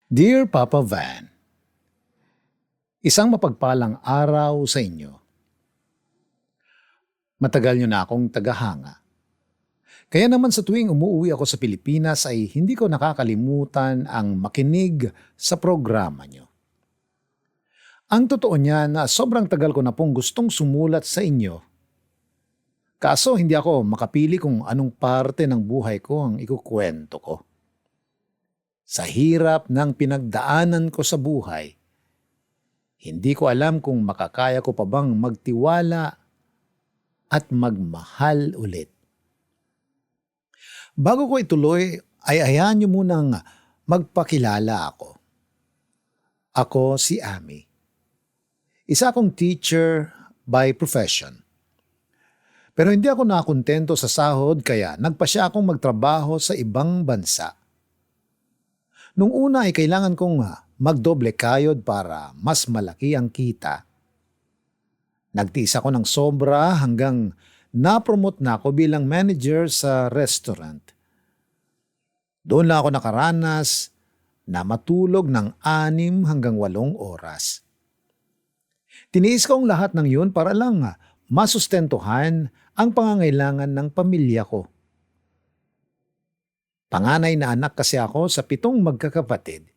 Dear Papa Van, isang mapagpalang araw sa inyo. Matagal niyo na akong tagahanga. Kaya naman sa tuwing umuwi ako sa Pilipinas ay hindi ko nakakalimutan ang makinig sa programa niyo. Ang totoo niya na sobrang tagal ko na pong gustong sumulat sa inyo. Kaso hindi ako makapili kung anong parte ng buhay ko ang ikukwento ko. Sa hirap ng pinagdaanan ko sa buhay, hindi ko alam kung makakaya ko pa bang magtiwala at magmahal ulit. Bago ko ituloy, ay hayaan niyo munang magpakilala ako. Ako si Ami. Isa akong teacher by profession. Pero hindi ako nakontento sa sahod kaya nagpasya akong magtrabaho sa ibang bansa. Nung una ay kailangan kong magdoble kayod para mas malaki ang kita. Nagtiis ako ng sobra hanggang na-promote na ako bilang manager sa restaurant. Doon lang ako nakaranas na matulog ng 6 hanggang 8 oras. Tiniis ko ang lahat ng yun para lang masustentuhan ang pangangailangan ng pamilya ko. Panganay na anak kasi ako sa 7 magkakapatid.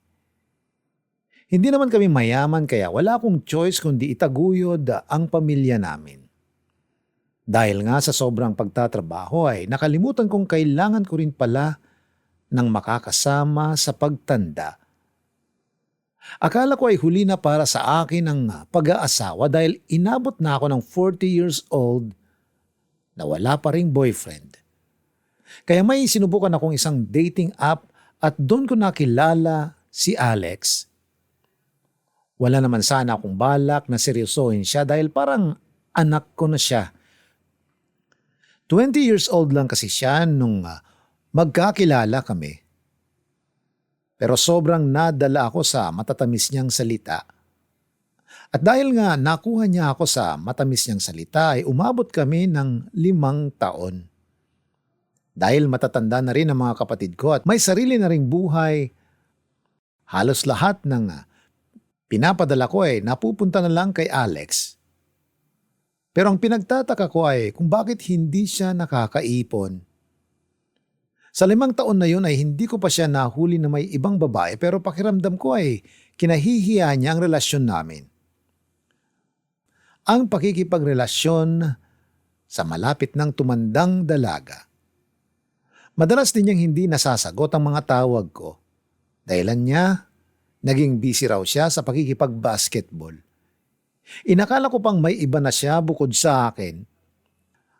Hindi naman kami mayaman kaya wala akong choice kundi itaguyod ang pamilya namin. Dahil nga sa sobrang pagtatrabaho ay nakalimutan kong kailangan ko rin pala ng makakasama sa pagtanda. Akala ko ay huli na para sa akin ang pag-aasawa dahil inabot na ako ng 40 years old na wala pa ring boyfriend. Kaya may sinubukan akong isang dating app at doon ko nakilala si Alex. Wala naman sana akong balak na seryosohin siya dahil parang anak ko na siya. 20 years old lang kasi siya nung magkakilala kami. Pero sobrang nadala ako sa matatamis niyang salita. At dahil nga nakuha niya ako sa matamis niyang salita ay umabot kami ng 5 taon. Dahil matatanda na rin ang mga kapatid ko at may sarili na ring buhay, halos lahat ng pinapadala ko ay napupunta na lang kay Alex. Pero ang pinagtataka ko ay kung bakit hindi siya nakakaipon. Sa 5 taon na yun ay hindi ko pa siya nahuli na may ibang babae pero pakiramdam ko ay kinahihiya niya ang relasyon namin. Ang pakikipagrelasyon sa malapit ng tumandang dalaga. Madalas din niyang hindi nasasagot ang mga tawag ko. Dahilan niya, naging busy raw siya sa pakikipag-basketball. Inakala ko pang may iba na siya bukod sa akin.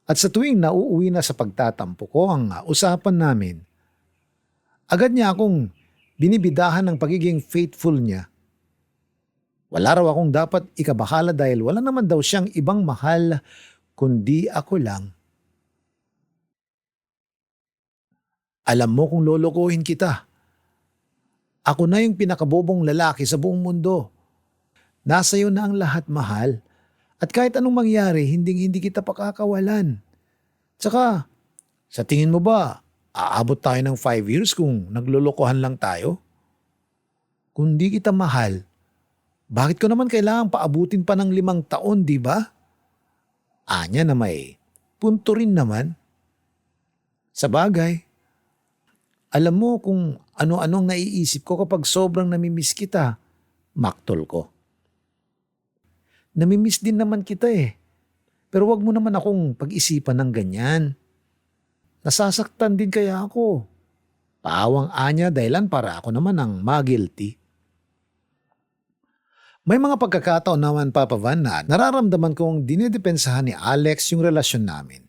At sa tuwing nauuwi na sa pagtatampo ko ang usapan namin, agad niya akong binibidahan ng pagiging faithful niya. Wala raw akong dapat ikabahala dahil wala naman daw siyang ibang mahal kundi ako lang. Alam mo kung lolokohin kita. Ako na yung pinakabobong lalaki sa buong mundo. Nasa iyo na ang lahat, mahal. At kahit anong mangyari, hindi kita pakakawalan. Tsaka, sa tingin mo ba, aabot tayo ng 5 years kung naglolokohan lang tayo? Kung di kita mahal, bakit ko naman kailangan paabutin pa ng 5 taon, di ba? Anya na may punto rin naman. Sa bagay, alam mo kung ano-anong naiisip ko kapag sobrang namimiss kita, maktol ko. Namimiss din naman kita eh. Pero wag mo naman akong pag-isipan ng ganyan. Nasasaktan din kaya ako. Paawang anya dahilan para ako naman ang ma-guilty. May mga pagkakataon naman, Papa Van, na nararamdaman kong dinidepensahan ni Alex yung relasyon namin.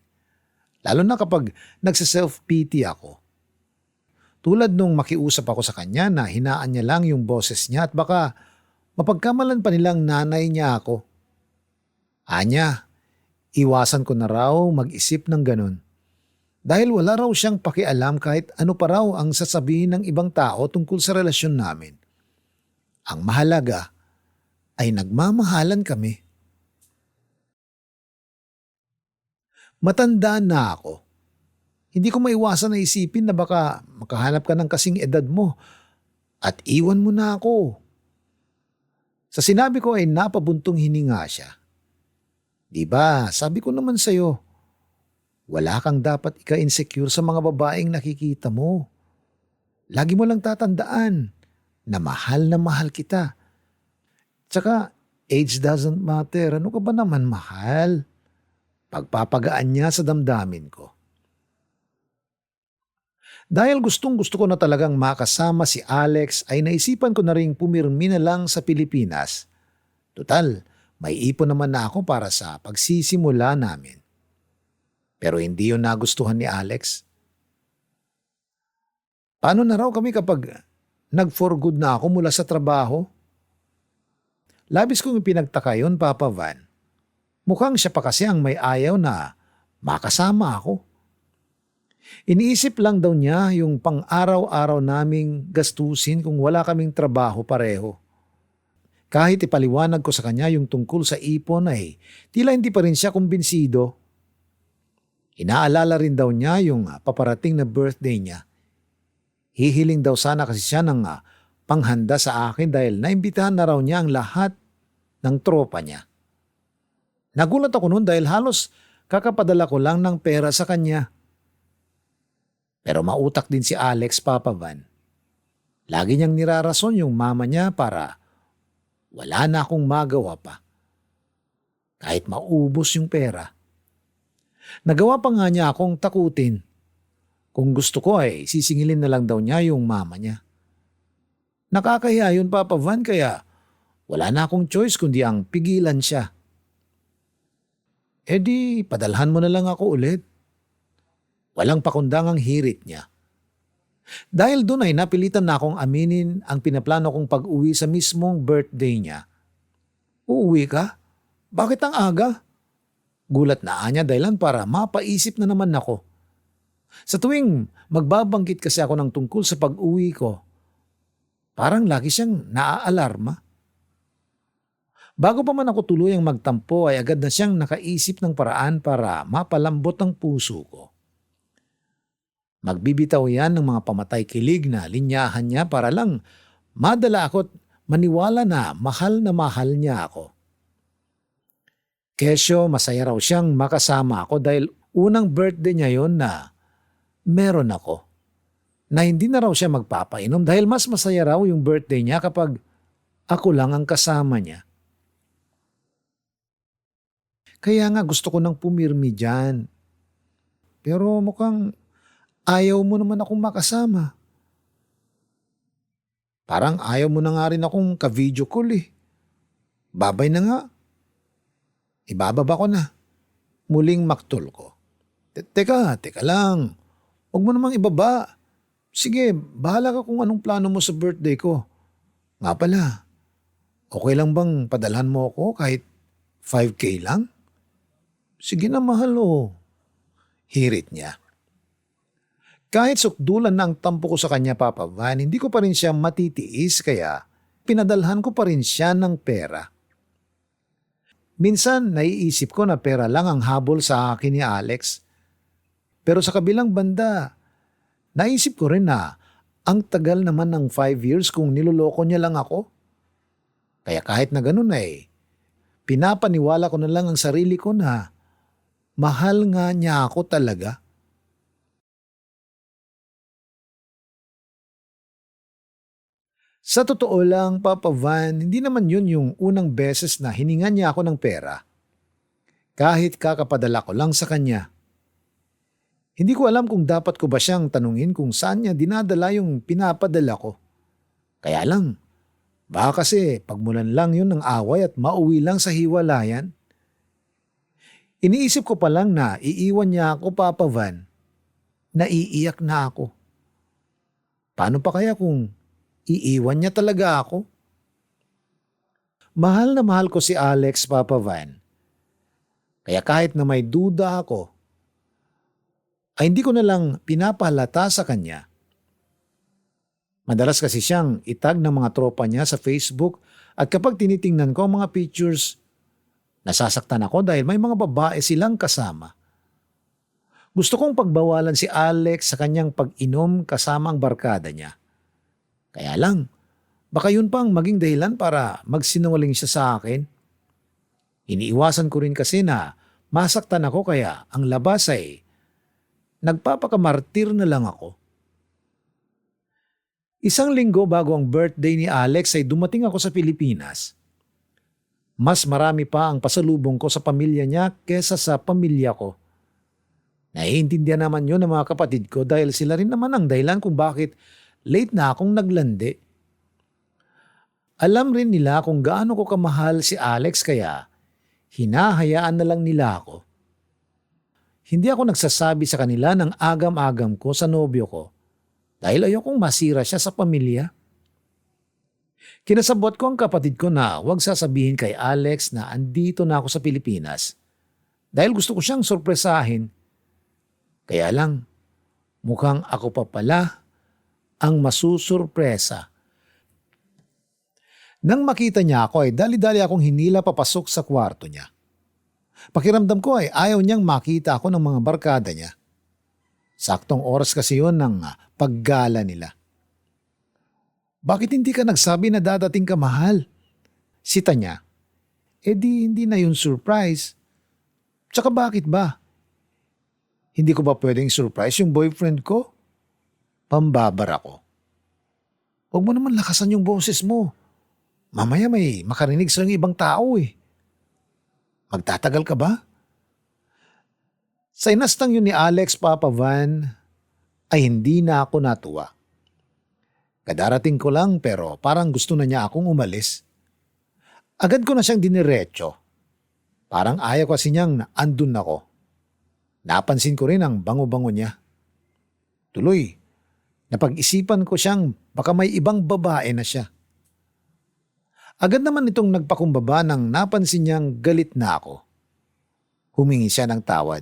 Lalo na kapag nagsa-self-pity ako. Tulad nung makiusap ako sa kanya na hinaan niya lang yung boses niya at baka mapagkamalan pa nilang nanay niya ako. Anya, iwasan ko na raw mag-isip ng ganun. Dahil wala raw siyang pakialam kahit ano pa raw ang sasabihin ng ibang tao tungkol sa relasyon namin. Ang mahalaga ay nagmamahalan kami. Matanda na ako. Hindi ko maiwasan na isipin na baka makahanap ka ng kasing edad mo at iwan mo na ako. Sa sinabi ko ay napabuntong hininga siya. Di ba, sabi ko naman sa'yo, wala kang dapat ika-insecure sa mga babaeng nakikita mo. Lagi mo lang tatandaan na mahal kita. Tsaka, age doesn't matter. Ano ka ba naman mahal? Pagpapagaan niya sa damdamin ko. Dahil gustong-gusto ko na talagang makasama si Alex ay naisipan ko na ring pumirmi na lang sa Pilipinas. Tutal, may ipon naman na ako para sa pagsisimula namin. Pero hindi yun nagustuhan ni Alex. Paano na raw kami kapag nag-for good na ako mula sa trabaho? Labis kong pinagtaka yun, Papa Van. Mukhang siya pa kasi ang may ayaw na makasama ako. Iniisip lang daw niya yung pang-araw-araw naming gastusin kung wala kaming trabaho pareho. Kahit ipaliwanag ko sa kanya yung tungkol sa ipon ay tila hindi pa rin siya kumbinsido. Inaalala rin daw niya yung paparating na birthday niya. Hihiling daw sana kasi siya ng panghanda sa akin dahil naimbitahan na raw niya ang lahat ng tropa niya. Nagulat ako noon dahil halos kakapadala ko lang ng pera sa kanya. Pero mautak din si Alex, Papa Van. Lagi niyang nirarason yung mama niya para wala na akong magawa pa. Kahit maubos yung pera. Nagawa pa nga niya akong takutin. Kung gusto ko ay sisingilin na lang daw niya yung mama niya. Nakakahiya yun, Papa Van, kaya wala na akong choice kundi ang pigilan siya. E di, padalhan mo na lang ako ulit. Walang pakundangang hirit niya. Dahil doon ay napilitan na akong aminin ang pinaplano kong pag-uwi sa mismong birthday niya. Uuwi ka? Bakit ang aga? Gulat na niya dahilan para mapaisip na naman ako. Sa tuwing magbabanggit kasi ako ng tungkol sa pag-uwi ko, parang lagi siyang naaalarma. Bago pa man ako tuluyang magtampo ay agad na siyang nakaisip ng paraan para mapalambot ang puso ko. Magbibitaw yan ng mga pamatay kilig na linyahan niya para lang madala ako at maniwala na mahal niya ako. Kesyo masaya raw siyang makasama ako dahil unang birthday niya yon na meron ako. Na hindi na raw siya magpapainom dahil mas masaya raw yung birthday niya kapag ako lang ang kasama niya. Kaya nga gusto ko nang pumirmi dyan. Pero mukhang ayaw mo naman akong makasama. Parang ayaw mo na nga rin akong ka-video call eh. Babay na nga. Ibababa ko na. Muling maktol ko. Teka lang. Huwag mo namang ibaba. Sige, bahala ka kung anong plano mo sa birthday ko. Nga pala, okay lang bang padalhan mo ako kahit 5K lang? Sige na mahal oh. Hirit niya. Kahit sukdulan na ang tampo ko sa kanya, Papa Van, hindi ko pa rin siya matitiis kaya pinadalhan ko pa rin siya ng pera. Minsan naiisip ko na pera lang ang habol sa akin ni Alex. Pero sa kabilang banda, naisip ko rin na ang tagal naman ng 5 years kung niloloko niya lang ako. Kaya kahit na ganun ay, pinapaniwala ko na lang ang sarili ko na mahal nga niya ako talaga. Sa totoo lang, Papa Van, hindi naman yun yung unang beses na hiningan niya ako ng pera. Kahit kakapadala ko lang sa kanya. Hindi ko alam kung dapat ko ba siyang tanungin kung saan niya dinadala yung pinapadala ko. Kaya lang, baka kasi pagmulan lang yun ng away at mauwi lang sa hiwalayan. Iniisip ko pa lang na iiwan niya ako, Papa Van. Naiiyak na ako. Paano pa kaya kung iiwan niya talaga ako? Mahal na mahal ko si Alex, Papa Van. Kaya kahit na may duda ako, ay hindi ko na lang pinapahalata sa kanya. Madalas kasi siyang itag ng mga tropa niya sa Facebook at kapag tinitingnan ko ang mga pictures, nasasaktan ako dahil may mga babae silang kasama. Gusto kong pagbawalan si Alex sa kanyang pag-inom kasama ang barkada niya. Kaya lang, baka yun pang maging dahilan para magsinungaling siya sa akin. Iniiwasan ko rin kasi na masaktan ako kaya ang labas ay nagpapakamartir na lang ako. Isang linggo bago ang birthday ni Alex ay dumating ako sa Pilipinas. Mas marami pa ang pasalubong ko sa pamilya niya kesa sa pamilya ko. Naiintindihan naman yun ng mga kapatid ko dahil sila rin naman ang dahilan kung bakit late na akong naglandi. Alam rin nila kung gaano ko kamahal si Alex kaya hinahayaan na lang nila ako. Hindi ako nagsasabi sa kanila ng agam-agam ko sa nobyo ko dahil ayokong masira siya sa pamilya. Kinasabot ko ang kapatid ko na huwag sasabihin kay Alex na andito na ako sa Pilipinas dahil gusto ko siyang sorpresahin. Kaya lang, mukhang ako pa pala ang masusurpresa. Nang makita niya ako ay dali-dali akong hinila papasok sa kwarto niya. Pakiramdam ko ay ayaw niyang makita ako ng mga barkada niya. Saktong oras kasi yun ng paggala nila. Bakit hindi ka nagsabi na dadating ka, mahal? Sita niya. Hindi na yun surprise. Tsaka bakit ba? Hindi ko ba pwedeng surprise yung boyfriend ko? Pambabar ako. Huwag mo naman lakasan yung boses mo. Mamaya may makarinig sa ibang tao eh. Magtatagal ka ba? Sa inastang yun ni Alex, Papa Van, ay hindi na ako natuwa. Kadarating ko lang pero parang gusto na niya akong umalis. Agad ko na siyang diniretso. Parang ayaw kasi niyang andun ako. Napansin ko rin ang bango-bango niya. Tuloy, napag-isipan ko siyang baka may ibang babae na siya. Agad naman itong nagpakumbaba nang napansin niyang galit na ako. Humingi siya ng tawad.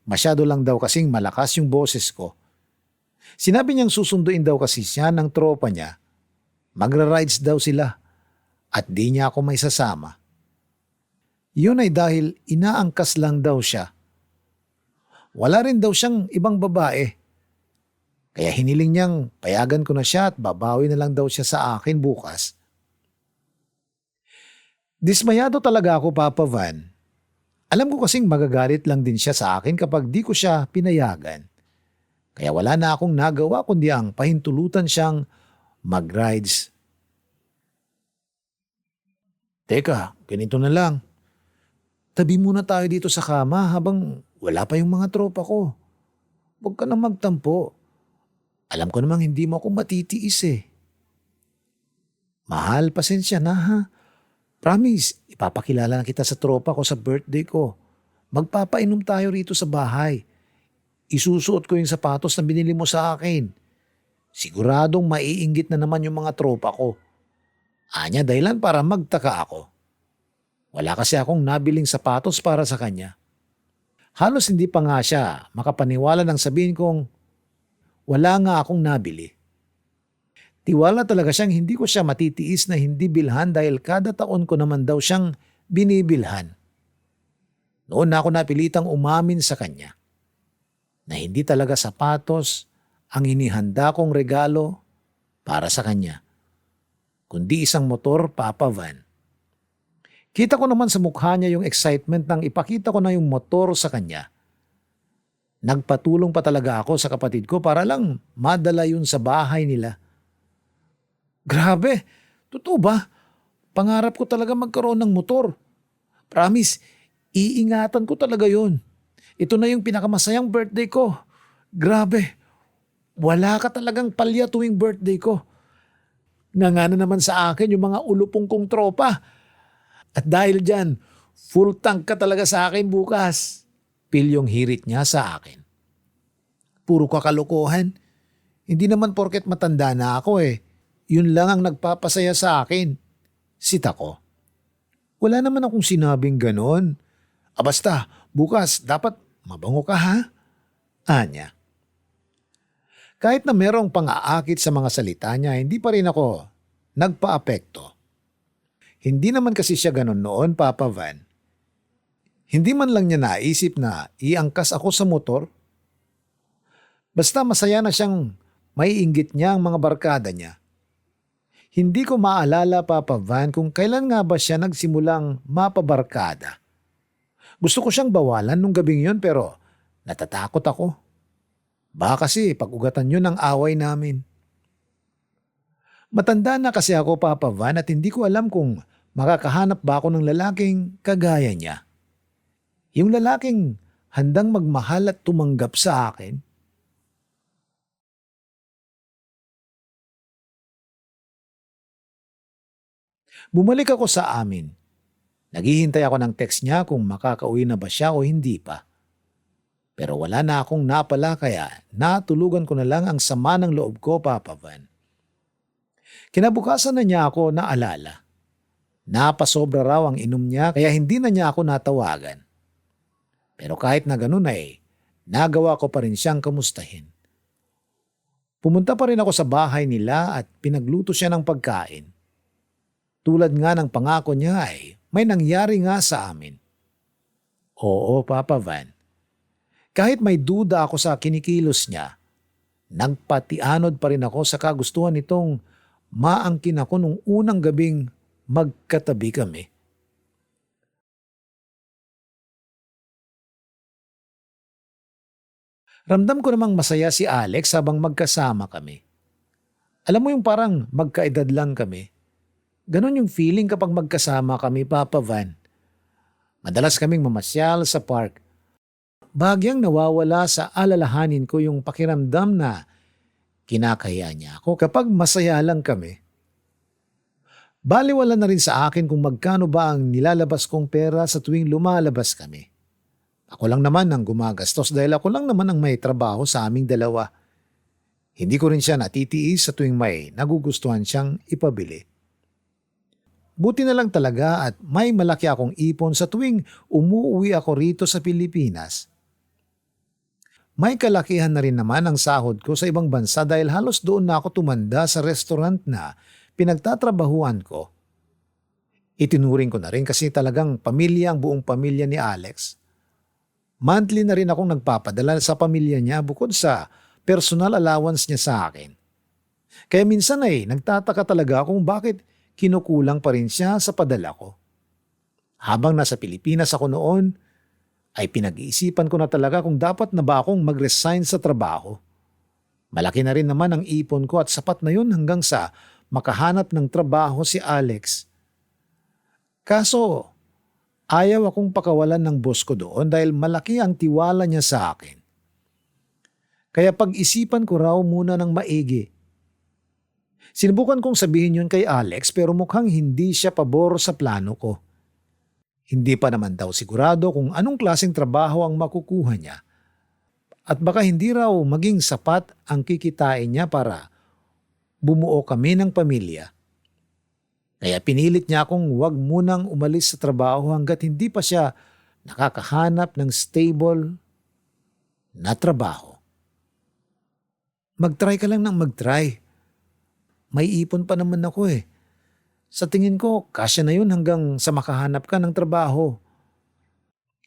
Masyado lang daw kasing malakas yung boses ko. Sinabi niyang susunduin daw kasi siya ng tropa niya. Magra-rides daw sila at di niya ako may sasama. Yun ay dahil inaangkas lang daw siya. Wala rin daw siyang ibang babae. Kaya hiniling niyang payagan ko na siya at babawi na lang daw siya sa akin bukas. Dismayado talaga ako, Papa Van. Alam ko kasing magagalit lang din siya sa akin kapag di ko siya pinayagan. Kaya wala na akong nagawa kundi ang pahintulutan siyang mag-rides. Teka, ganito na lang. Tabi muna tayo dito sa kama habang wala pa yung mga tropa ko. Huwag ka na magtampo. Alam ko namang hindi mo ako matitiis eh. Mahal, pasensya na ha. Promise, ipapakilala na kita sa tropa ko sa birthday ko. Magpapainom tayo rito sa bahay. Isusuot ko yung sapatos na binili mo sa akin. Siguradong maiinggit na naman yung mga tropa ko. Anya dahilan para magtaka ako. Wala kasi akong nabiling sapatos para sa kanya. Halos hindi pa nga siya makapaniwala nang sabihin kong wala nga akong nabili. Tiwala talaga siyang hindi ko siya matitiis na hindi bilhan dahil kada taon ko naman daw siyang binibilhan. Noon na ako napilitang umamin sa kanya na hindi talaga sapatos ang inihanda kong regalo para sa kanya, kundi isang motor, Papa Van. Kita ko naman sa mukha niya yung excitement nang ipakita ko na yung motor sa kanya. Nagpatulong pa talaga ako sa kapatid ko para lang madala yun sa bahay nila. Grabe, totoo ba? Pangarap ko talaga magkaroon ng motor. Promise, iingatan ko talaga yun. Ito na yung pinakamasayang birthday ko. Grabe, wala ka talagang palya tuwing birthday ko. Nangana naman sa akin yung mga ulupong kong tropa. At dahil dyan, full tank ka talaga sa akin bukas. Pilyong hirit niya sa akin. Puro kakalokohan. Hindi naman porket matanda na ako eh. Yun lang ang nagpapasaya sa akin. Sita ko. Wala naman akong sinabing ganon. Basta, bukas dapat mabango ka ha? Anya. Kahit na merong pang-aakit sa mga salita niya, hindi pa rin ako nagpa-apekto. Hindi naman kasi siya ganon noon, Papa Van. Hindi man lang niya naisip na iangkas ako sa motor. Basta masaya na siyang May inggit niya ang mga barkada niya. Hindi ko maalala, Papa Van, kung kailan nga ba siya nagsimulang mapabarkada. Gusto ko siyang bawalan nung gabing yun pero natatakot ako. Baka kasi pag-ugatan yun ang away namin. Matanda na kasi ako, Papa Van, at hindi ko alam kung makakahanap ba ako ng lalaking kagaya niya. Yung lalaking handang magmahal at tumanggap sa akin. Bumalik ako sa amin. Naghihintay ako ng text niya kung makakauwi na ba siya o hindi pa. Pero wala na akong napala kaya natulugan ko na lang ang sama ng loob ko, Papa Van. Kinabukasan na niya ako naalala. Napasobra raw ang inom niya kaya hindi na niya ako natawagan. Pero kahit na ganun ay, nagawa ko pa rin siyang kamustahin. Pumunta pa rin ako sa bahay nila at pinagluto siya ng pagkain. Tulad nga ng pangako niya ay may nangyari nga sa amin. Oo, Papa Van. Kahit may duda ako sa kinikilos niya, nagpatianod pa rin ako sa kagustuhan nitong maangkin ako nung unang gabing magkatabi kami. Ramdam ko namang masaya si Alex habang magkasama kami. Alam mo yung parang magkaedad lang kami. Ganon yung feeling kapag magkasama kami, Papa Van. Madalas kaming mamasyal sa park. Bahagyang nawawala sa alalahanin ko yung pakiramdam na kinakaya niya ako kapag masaya lang kami. Baliwala na rin sa akin kung magkano ba ang nilalabas kong pera sa tuwing lumalabas kami. Ako lang naman ang gumagastos dahil ako lang naman ang may trabaho sa aming dalawa. Hindi ko rin siya natitiis sa tuwing may nagugustuhan siyang ipabili. Buti na lang talaga at may malaki akong ipon sa tuwing umuwi ako rito sa Pilipinas. May kalakihan na rin naman ang sahod ko sa ibang bansa dahil halos doon na ako tumanda sa restaurant na pinagtatrabahuan ko. Itinuring ko na rin kasi talagang pamilya ang buong pamilya ni Alex. Monthly na rin akong nagpapadala sa pamilya niya bukod sa personal allowance niya sa akin. Kaya minsan ay nagtataka talaga kung bakit kinukulang pa rin siya sa padala ko. Habang nasa Pilipinas ako noon, ay pinag-iisipan ko na talaga kung dapat na ba akong mag-resign sa trabaho. Malaki na rin naman ang ipon ko at sapat na yun hanggang sa makahanap ng trabaho si Alex. Kaso, ayaw akong pakawalan ng boss ko doon dahil malaki ang tiwala niya sa akin. Kaya pag-isipan ko raw muna ng maigi. Sinubukan kong sabihin yun kay Alex pero mukhang hindi siya pabor sa plano ko. Hindi pa naman daw sigurado kung anong klaseng trabaho ang makukuha niya. At baka hindi raw maging sapat ang kikitain niya para bumuo kami ng pamilya. Kaya pinilit niya akong huwag munang umalis sa trabaho hanggat hindi pa siya nakakahanap ng stable na trabaho. Mag-try ka lang ng mag-try. May ipon pa naman ako eh. Sa tingin ko, kasya na yun hanggang sa makahanap ka ng trabaho.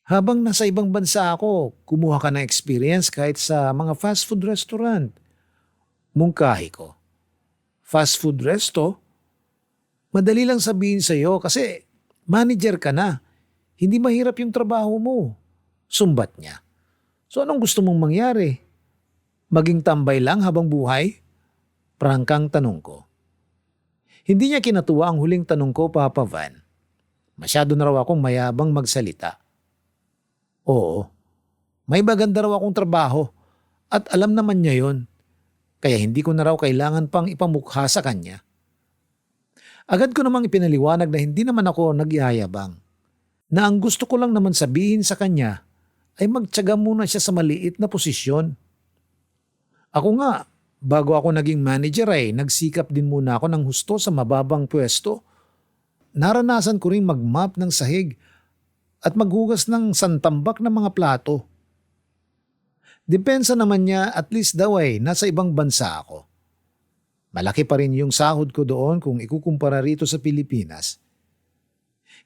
Habang nasa ibang bansa ako, kumuha ka ng experience kahit sa mga fast food restaurant. Mungkahi ko. Fast food resto? Madali lang sabihin sa'yo kasi manager ka na. Hindi mahirap yung trabaho mo. Sumbat niya. So anong gusto mong mangyari? Maging tambay lang habang buhay? Prangkang tanong ko. Hindi niya kinatuwa ang huling tanong ko, Papa Van. Masyado na raw akong mayabang magsalita. Oo, may maganda raw akong trabaho at alam naman niya yon. Kaya hindi ko na raw kailangan pang ipamukha sa kanya. Agad ko namang ipinaliwanag na hindi naman ako nagyayabang. Na ang gusto ko lang naman sabihin sa kanya ay magtiyaga muna siya sa maliit na posisyon. Ako nga, bago ako naging manager ay nagsikap din muna ako ng husto sa mababang pwesto. Naranasan ko ring mag-mop ng sahig at maghugas ng santambak ng mga plato. Depensa naman niya at least daw ay nasa ibang bansa ako. Malaki pa rin yung sahod ko doon kung ikukumpara rito sa Pilipinas.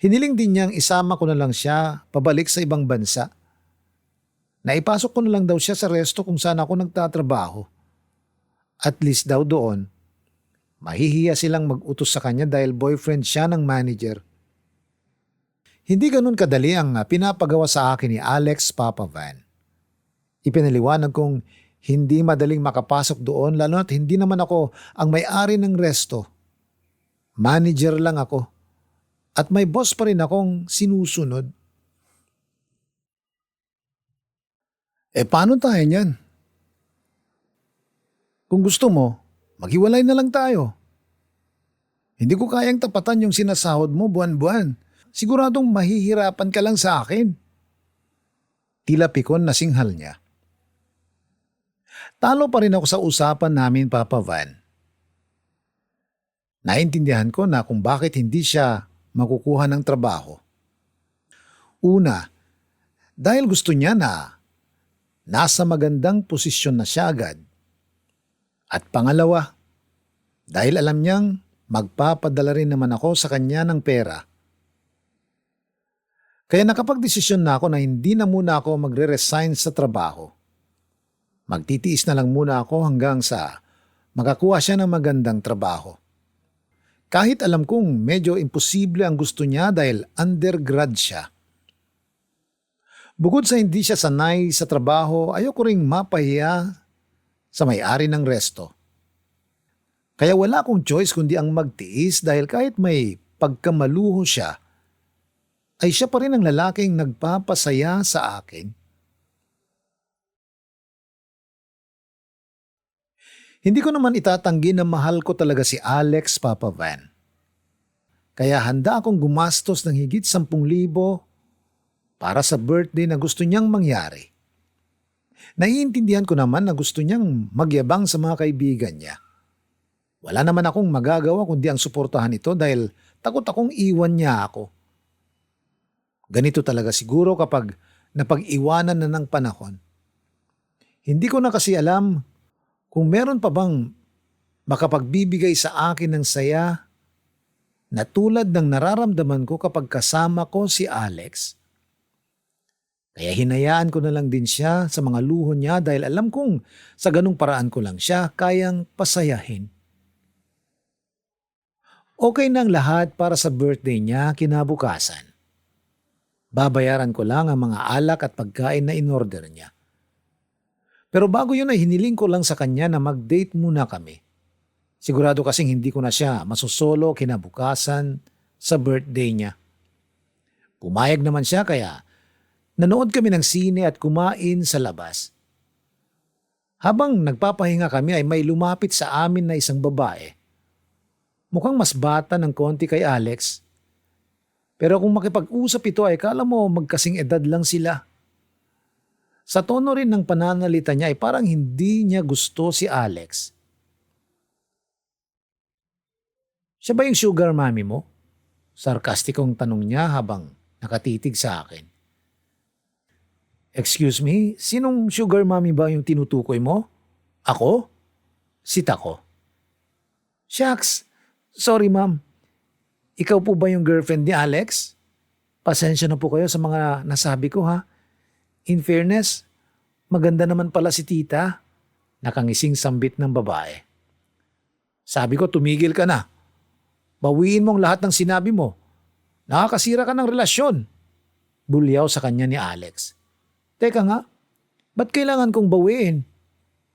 Hiniling din niyang isama ko na lang siya pabalik sa ibang bansa. Naipasok ko na lang daw siya sa resto kung saan ako nagtatrabaho. At least daw doon, mahihiya silang mag-utos sa kanya dahil boyfriend siya ng manager. Hindi ganun kadali ang pinapagawa sa akin ni Alex Papavan. Ipinaliwanag kong hindi madaling makapasok doon lalo at hindi naman ako ang may-ari ng resto. Manager lang ako at may boss pa rin akong sinusunod. Paano tayo niyan? Kung gusto mo, maghiwalay na lang tayo. Hindi ko kayang tapatan yung sinasahod mo buwan-buwan. Siguradong mahihirapan ka lang sa akin. Tila pikon na singhal niya. Talo pa rin ako sa usapan namin, Papa Van. Naintindihan ko na kung bakit hindi siya makukuha ng trabaho. Una, dahil gusto niya na nasa magandang posisyon na siya agad. At pangalawa, dahil alam niyang magpapadala rin naman ako sa kanya ng pera. Kaya nakapagdesisyon na ako na hindi na muna ako magre-resign sa trabaho. Magtitiis na lang muna ako hanggang sa makakuha siya ng magandang trabaho. Kahit alam kong medyo imposible ang gusto niya dahil undergrad siya. Bukod sa hindi siya sanay sa trabaho, ayoko ring mapahiya sa may-ari ng resto. Kaya wala akong choice kundi ang magtiis dahil kahit may pagkamaluho siya, ay siya pa rin ang lalaking nagpapasaya sa akin. Hindi ko naman itatanggi na mahal ko talaga si Alex Papavan. Kaya handa akong gumastos ng higit 10,000 para sa birthday na gusto niyang mangyari. Naiintindihan ko naman na gusto niyang magyabang sa mga kaibigan niya. Wala naman akong magagawa kundi ang suportahan ito dahil takot akong iwan niya ako. Ganito talaga siguro kapag napag-iwanan na ng panahon. Hindi ko na kasi alam kung meron pa bang makapagbibigay sa akin ng saya na tulad ng nararamdaman ko kapag kasama ko si Alex. Kaya hinayaan ko na lang din siya sa mga luho niya dahil alam kong sa ganung paraan ko lang siya kayang pasayahin. Okay na ang lahat para sa birthday niya kinabukasan. Babayaran ko lang ang mga alak at pagkain na in-order niya. Pero bago yun ay hiniling ko lang sa kanya na mag-date muna kami. Sigurado kasing hindi ko na siya masusolo kinabukasan sa birthday niya. Pumayag naman siya kaya nanood kami ng sine at kumain sa labas. Habang nagpapahinga kami ay may lumapit sa amin na isang babae. Mukhang mas bata ng konti kay Alex. Pero kung makipag-usap ito ay kala mo magkasing edad lang sila. Sa tono rin ng pananalita niya ay parang hindi niya gusto si Alex. Siya ba yung sugar mommy mo? Sarkastikong tanong niya habang nakatitig sa akin. Excuse me, sinong sugar mommy ba yung tinutukoy mo? Ako? Sita ko. Shucks, sorry ma'am. Ikaw po ba yung girlfriend ni Alex? Pasensya na po kayo sa mga nasabi ko ha. In fairness, maganda naman pala si tita. Nakangising sambit ng babae. Sabi ko tumigil ka na. Bawiin mong lahat ng sinabi mo. Nakakasira ka ng relasyon. Bulyaw sa kanya ni Alex. Teka nga, ba't kailangan kong bawiin?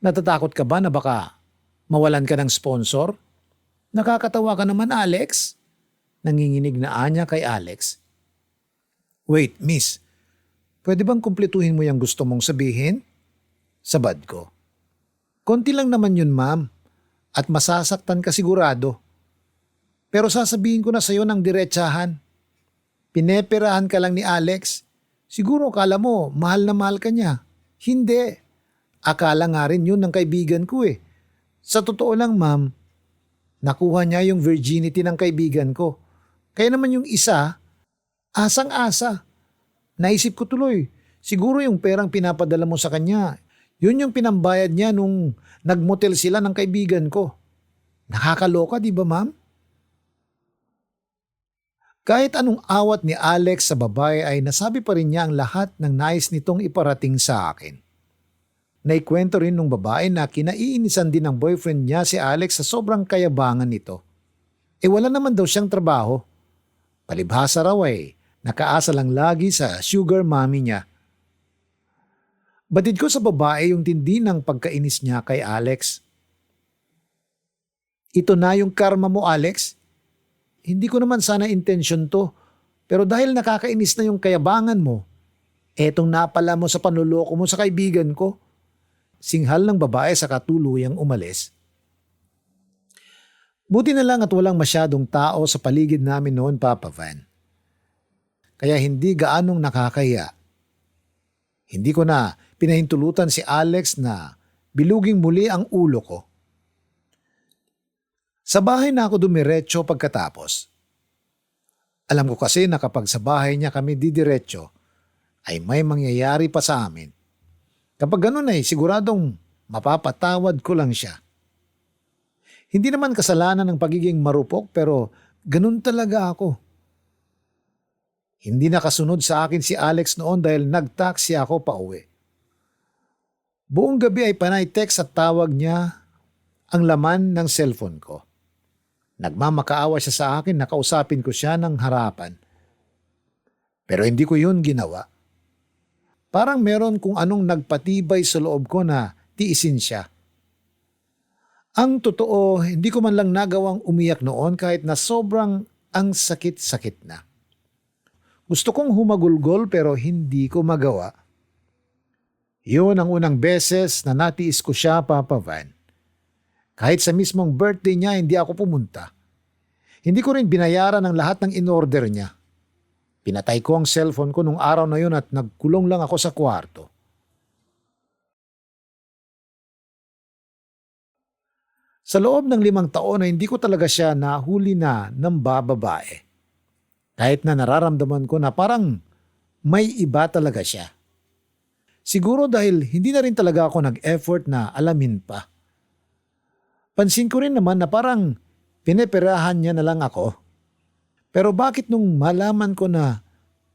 Natatakot ka ba na baka mawalan ka ng sponsor? Nakakatawa ka naman Alex. Nanginginig na anya kay Alex. Wait, miss. Pwede bang kumpletuhin mo yung gusto mong sabihin? Sabad ko. Konti lang naman yun, ma'am. At masasaktan ka sigurado. Pero sasabihin ko na sa'yo ng diretsahan. Pineperahan ka lang ni Alex. Siguro akala mo mahal na mahal ka niya. Hindi. Akala nga rin yun ng kaibigan ko eh. Sa totoo lang, ma'am, nakuha niya yung virginity ng kaibigan ko. Kaya naman yung isa, asang-asa. Naisip ko tuloy, siguro yung perang pinapadala mo sa kanya, yun yung pinambayad niya nung nagmotel sila ng kaibigan ko. Nakakaloka, di ba ma'am? Kahit anong awat ni Alex sa babae ay nasabi pa rin niya ang lahat ng nais nitong iparating sa akin. Naikwento rin nung babae na kinaiinisan din ng boyfriend niya si Alex sa sobrang kayabangan nito. Wala naman daw siyang trabaho. Palibhasa raw nakaasa lang lagi sa sugar mommy niya. Batid ko sa babae yung tindi ng pagkainis niya kay Alex. Ito na yung karma mo, Alex. Hindi ko naman sana intensyon to, pero dahil nakakainis na yung kayabangan mo, etong napala mo sa panluloko mo sa kaibigan ko. Singhal ng babae sa katuluyang umalis. Buti na lang at walang masyadong tao sa paligid namin noon, Papa Van. Kaya hindi gaanong nakakaya. Hindi ko na pinahintulutan si Alex na biluging muli ang ulo ko. Sa bahay na ako dumiretso pagkatapos. Alam ko kasi na kapag sa bahay niya kami didiretso, ay may mangyayari pa sa amin. Kapag ganun siguradong mapapatawad ko lang siya. Hindi naman kasalanan ng pagiging marupok pero ganun talaga ako. Hindi nakasunod sa akin si Alex noon dahil nag-taxi ako pauwi. Buong gabi ay panay text at tawag niya ang laman ng cellphone ko. Nagmamakaawa siya sa akin na kausapin ko siya ng harapan. Pero hindi ko yun ginawa. Parang meron kung anong nagpatibay sa loob ko na tiisin siya. Ang totoo, hindi ko man lang nagawang umiyak noon kahit na sobrang ang sakit-sakit na. Gusto kong humagulgol pero hindi ko magawa. Yun ang unang beses na natiis ko siya, Papa Van. Kahit sa mismong birthday niya, hindi ako pumunta. Hindi ko rin binayaran ang lahat ng in-order niya. Pinatay ko ang cellphone ko nung araw na yun at nagkulong lang ako sa kwarto. Sa loob ng 5 taon hindi ko talaga siya nahuli na ng bababae. Kahit na nararamdaman ko na parang may iba talaga siya. Siguro dahil hindi na rin talaga ako nag-effort na alamin pa. Pansin ko rin naman na parang pineperahan niya na lang ako. Pero bakit nung malaman ko na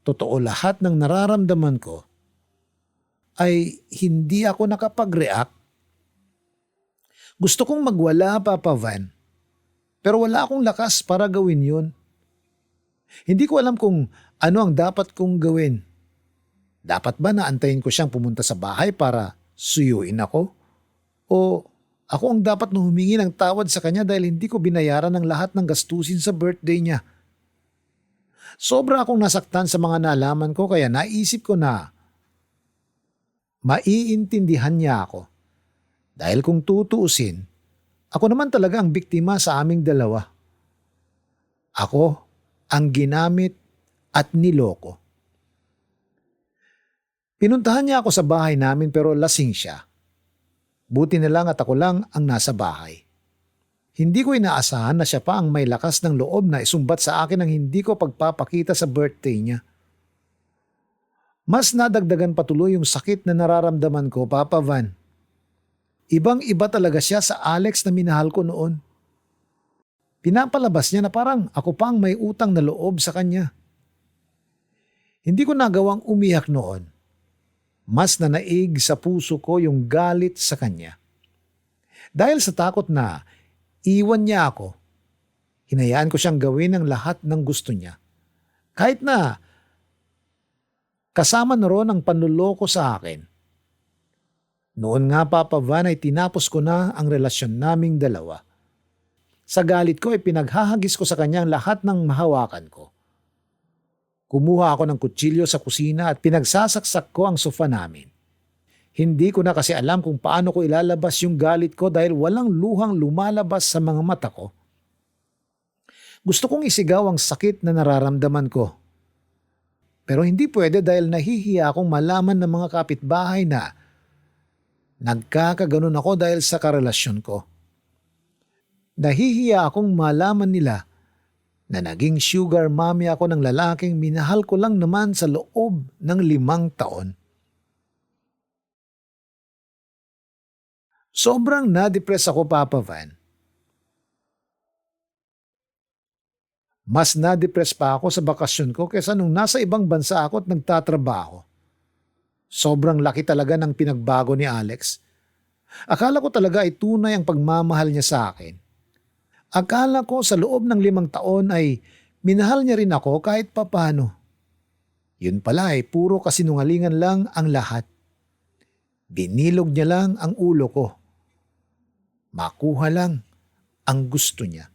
totoo lahat ng nararamdaman ko, ay hindi ako nakapag-react? Gusto kong magwala, Papa Van, pero wala akong lakas para gawin yun. Hindi ko alam kung ano ang dapat kong gawin. Dapat ba na antayin ko siyang pumunta sa bahay para suyuin ako? O ako ang dapat na humingi ng tawad sa kanya dahil hindi ko binayaran ang lahat ng gastusin sa birthday niya? Sobra akong nasaktan sa mga nalaman ko kaya naisip ko na maiintindihan niya ako. Dahil kung tutuusin, ako naman talaga ang biktima sa aming dalawa. Ako ang ginamit at niloko. Pinuntahan niya ako sa bahay namin pero lasing siya. Buti na lang at ako lang ang nasa bahay. Hindi ko inaasahan na siya pa ang may lakas ng loob na isumbat sa akin ang hindi ko pagpapakita sa birthday niya. Mas nadagdagan patuloy yung sakit na nararamdaman ko, Papa Van. Ibang-iba talaga siya sa Alex na minahal ko noon. Pinapalabas niya na parang ako pa ang may utang na loob sa kanya. Hindi ko nagawang umiyak noon. Mas nanaig sa puso ko yung galit sa kanya. Dahil sa takot na iwan niya ako, hinayaan ko siyang gawin ang lahat ng gusto niya. Kahit na kasama na ron ang panluloko sa akin. Noon nga, Papa Van, ay tinapos ko na ang relasyon naming dalawa. Sa galit ko ay pinaghahagis ko sa kanya ang lahat ng mahawakan ko. Kumuha ako ng kutsilyo sa kusina at pinagsasaksak ko ang sofa namin. Hindi ko na kasi alam kung paano ko ilalabas yung galit ko dahil walang luhang lumalabas sa mga mata ko. Gusto kong isigaw ang sakit na nararamdaman ko. Pero hindi pwede dahil nahihiya akong malaman ng mga kapitbahay na nagkakaganon ako dahil sa karelasyon ko. Nahihiya akong malaman nila na naging sugar mommy ako ng lalaking minahal ko lang naman sa loob ng 5 taon. Sobrang na-depress ako, Papa Van. Mas na-depress pa ako sa bakasyon ko kaysa nung nasa ibang bansa ako at nagtatrabaho. Sobrang laki talaga ng pinagbago ni Alex. Akala ko talaga ay tunay ang pagmamahal niya sa akin. Akala ko sa loob ng 5 taon ay minahal niya rin ako kahit papano. Yun pala ay puro kasinungalingan lang ang lahat. Binilog niya lang ang ulo ko. Makuha lang ang gusto niya.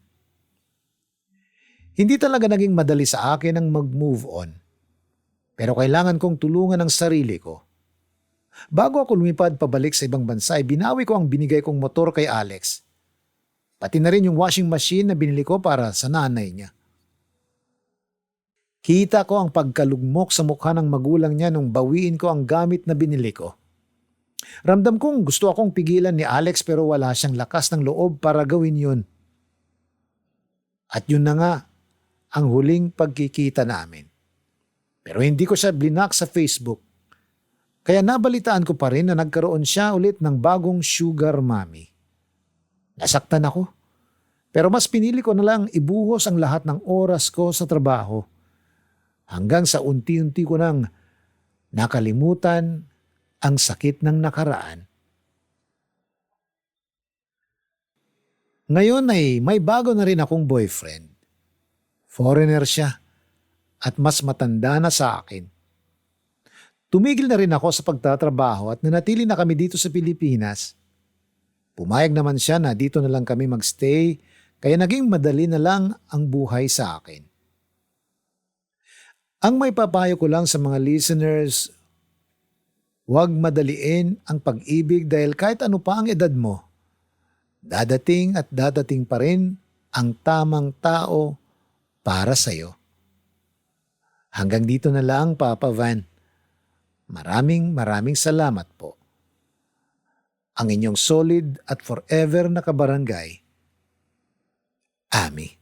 Hindi talaga naging madali sa akin ang mag-move on. Pero kailangan kong tulungan ang sarili ko. Bago ako lumipad pabalik sa ibang bansa ay binawi ko ang binigay kong motor kay Alex. Pati na rin yung washing machine na binili ko para sa nanay niya. Kita ko ang pagkalugmok sa mukha ng magulang niya nung bawiin ko ang gamit na binili ko. Ramdam kong gusto akong pigilan ni Alex pero wala siyang lakas ng loob para gawin yun. At yun na nga, ang huling pagkikita namin. Pero hindi ko siya blinak sa Facebook. Kaya nabalitaan ko pa rin na nagkaroon siya ulit ng bagong sugar mommy. Nasaktan ako. Pero mas pinili ko na lang ibuhos ang lahat ng oras ko sa trabaho. Hanggang sa unti-unti ko nang nakalimutan ang sakit ng nakaraan. Ngayon ay may bago na rin akong boyfriend. Foreigner siya at mas matanda na sa akin. Tumigil na rin ako sa pagtatrabaho at nanatili na kami dito sa Pilipinas. Pumayag naman siya na dito na lang kami magstay kaya naging madali na lang ang buhay sa akin. Ang may papayo ko lang sa mga listeners, huwag madaliin ang pag-ibig dahil kahit ano pa ang edad mo, dadating at dadating pa rin ang tamang tao para sa'yo. Hanggang dito na lang, Papa Van. Maraming salamat po. Ang inyong solid at forever na kabarangay, Ami.